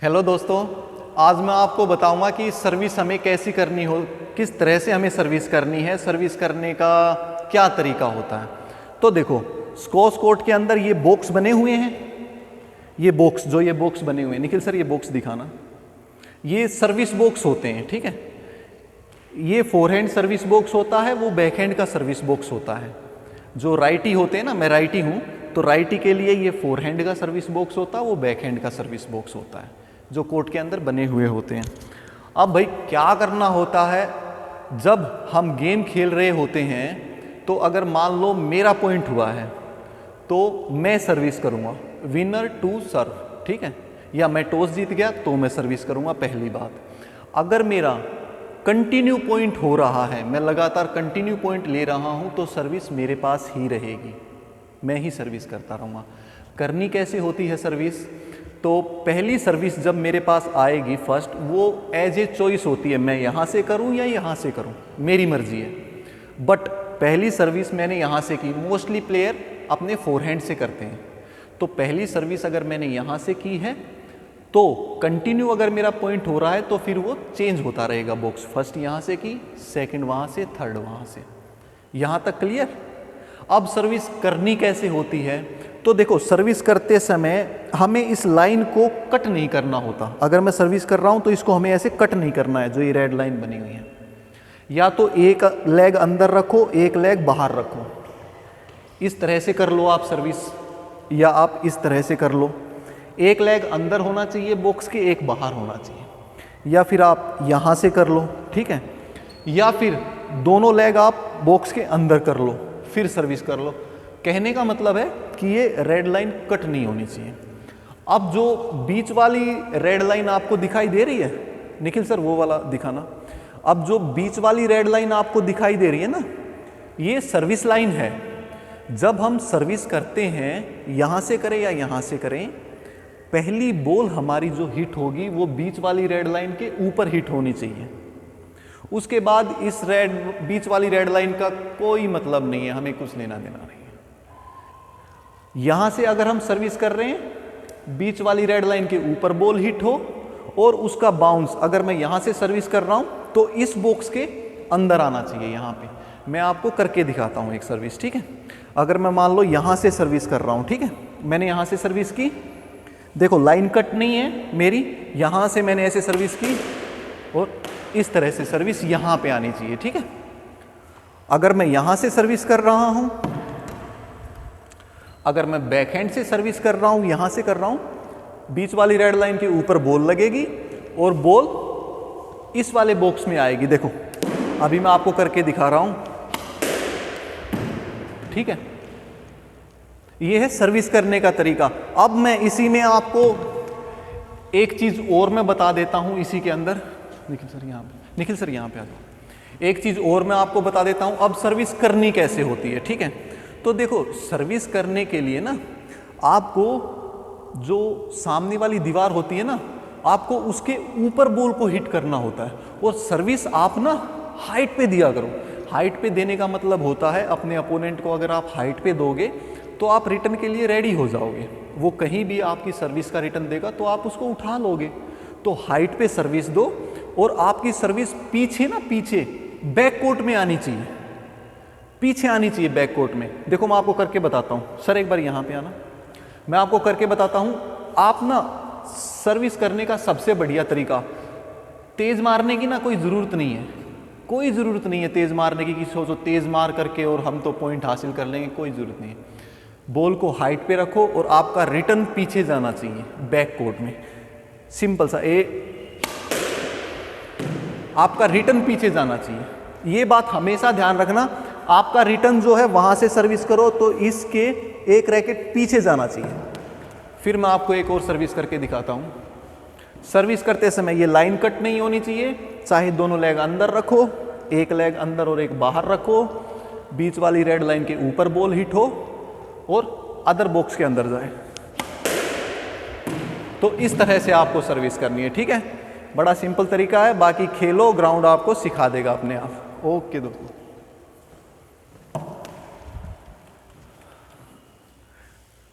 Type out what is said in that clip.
Hello दोस्तों, आज मैं आपको बताऊंगा कि सर्विस हमें कैसी करनी हो, किस तरह से हमें सर्विस करनी है, सर्विस करने का क्या तरीका होता है। तो देखो, स्क्वॉश कोर्ट के अंदर ये बॉक्स बने हुए हैं। ये बॉक्स बने हुए हैं, निखिल सर ये बॉक्स दिखाना। ये सर्विस बॉक्स होते हैं, ठीक है। ये फोरहैंड सर्विस बॉक्स होता है, वो बैकहैंड का सर्विस बॉक्स होता है। जो राइटी होते हैं ना, मैं राइटी हूँ, तो राइटी के लिए ये फोरहैंड का सर्विस बॉक्स होता है, वो बैकहैंड का सर्विस बॉक्स होता है, जो कोर्ट के अंदर बने हुए होते हैं। अब भाई क्या करना होता है, जब हम गेम खेल रहे होते हैं तो अगर मान लो मेरा पॉइंट हुआ है तो मैं सर्विस करूँगा, विनर टू सर्व, ठीक है। या मैं टॉस जीत गया तो मैं सर्विस करूँगा, पहली बात। अगर मेरा कंटिन्यू पॉइंट हो रहा है, मैं लगातार कंटिन्यू पॉइंट ले रहा हूँ, तो सर्विस मेरे पास ही रहेगी, मैं ही सर्विस करता रहूँगा। करनी कैसे होती है सर्विस? तो पहली सर्विस जब मेरे पास आएगी फर्स्ट, वो एज ए चॉइस होती है, मैं यहाँ से करूँ या यहाँ से करूँ, मेरी मर्जी है। बट पहली सर्विस मैंने यहाँ से की, मोस्टली प्लेयर अपने फोरहैंड से करते हैं। तो पहली सर्विस अगर मैंने यहाँ से की है तो कंटिन्यू अगर मेरा पॉइंट हो रहा है तो फिर वो चेंज होता रहेगा बॉक्स। फर्स्ट यहाँ से की, सेकंड वहाँ से, थर्ड वहाँ से। यहाँ तक क्लियर? अब सर्विस करनी कैसे होती है? तो देखो, सर्विस करते समय हमें इस लाइन को कट नहीं करना होता। अगर मैं सर्विस कर रहा हूँ तो इसको हमें ऐसे कट नहीं करना है, जो ये रेड लाइन बनी हुई है। या तो एक लेग अंदर रखो, एक लेग बाहर रखो, इस तरह से कर लो आप सर्विस, या आप इस तरह से कर लो। एक लेग अंदर होना चाहिए बॉक्स के, एक बाहर होना चाहिए। या फिर आप यहाँ से कर लो, ठीक है। या फिर दोनों लेग आप बॉक्स के अंदर कर लो, फिर सर्विस कर लो। कहने का मतलब है कि ये रेड लाइन कट नहीं होनी चाहिए। अब जो बीच वाली रेड लाइन आपको दिखाई दे रही है, निखिल सर वो वाला दिखाना। अब जो बीच वाली रेड लाइन आपको दिखाई दे रही है ना, ये सर्विस लाइन है। जब हम सर्विस करते हैं, यहाँ से करें या यहाँ से करें, पहली बॉल हमारी जो हिट होगी वो बीच वाली रेड लाइन के ऊपर हिट होनी चाहिए। उसके बाद इस बीच वाली रेड लाइन का कोई मतलब नहीं है, हमें कुछ लेना देना नहीं है। यहां से अगर हम सर्विस कर रहे हैं, बीच वाली रेड लाइन के ऊपर बॉल हिट हो और उसका बाउंस अगर मैं यहां से सर्विस कर रहा हूं तो इस बॉक्स के अंदर आना चाहिए। यहां पे मैं आपको करके दिखाता हूं एक सर्विस, ठीक है। अगर मैं मान लो यहां से सर्विस कर रहा हूं, ठीक है, मैंने यहां से सर्विस की, देखो लाइन कट नहीं है मेरी, यहां से मैंने ऐसे सर्विस की और इस तरह से सर्विस यहां पे आनी चाहिए, ठीक है। अगर मैं यहां से सर्विस कर रहा हूं, अगर मैं बैकहैंड से सर्विस कर रहा हूं, यहां से कर रहा हूं, बीच वाली रेड लाइन के ऊपर बॉल लगेगी और बॉल इस वाले बॉक्स में आएगी। देखो अभी मैं आपको करके दिखा रहा हूं, ठीक है। यह है सर्विस करने का तरीका। अब मैं इसी में आपको एक चीज और मैं बता देता हूं इसी के अंदर। निखिल सर यहाँ पे आ जाओ। एक चीज और मैं आपको बता देता हूं, अब सर्विस करनी कैसे होती है, ठीक है। तो देखो, सर्विस करने के लिए ना आपको जो सामने वाली दीवार होती है ना, आपको उसके ऊपर बॉल को हिट करना होता है। और सर्विस आप ना हाइट पे दिया करो। हाइट पे देने का मतलब होता है, अपने अपोनेंट को अगर आप हाइट पे दोगे तो आप रिटर्न के लिए रेडी हो जाओगे। वो कहीं भी आपकी सर्विस का रिटर्न देगा तो आप उसको उठा लोगे। तो हाइट पे सर्विस दो और आपकी सर्विस पीछे ना, पीछे बैक कोर्ट में आनी चाहिए, पीछे आनी चाहिए बैक कोर्ट में। देखो मैं आपको करके बताता हूं। सर एक बार यहां पे आना, मैं आपको करके बताता हूं। आप ना सर्विस करने का सबसे बढ़िया तरीका, तेज मारने की ना कोई जरूरत नहीं है, कोई जरूरत नहीं है तेज मारने की कि सोचो तेज मार करके और हम तो पॉइंट हासिल कर लेंगे, कोई जरूरत नहीं है। बॉल को हाइट पे रखो और आपका रिटर्न पीछे जाना चाहिए बैक कोर्ट में। सिंपल सा, आपका रिटर्न पीछे जाना चाहिए। ये बात हमेशा ध्यान रखना, आपका रिटर्न जो है वहां से सर्विस करो तो इसके एक रैकेट पीछे जाना चाहिए। फिर मैं आपको एक और सर्विस करके दिखाता हूं। सर्विस करते समय ये लाइन कट नहीं होनी चाहिए, चाहे दोनों लेग अंदर रखो, एक लेग अंदर और एक बाहर रखो, बीच वाली रेड लाइन के ऊपर बॉल हिट हो और अदर बॉक्स के अंदर जाए। तो इस तरह से आपको सर्विस करनी है, ठीक है। बड़ा सिंपल तरीका है, बाकी खेलो, ग्राउंड आपको सिखा देगा अपने आप। ओके दोस्तों।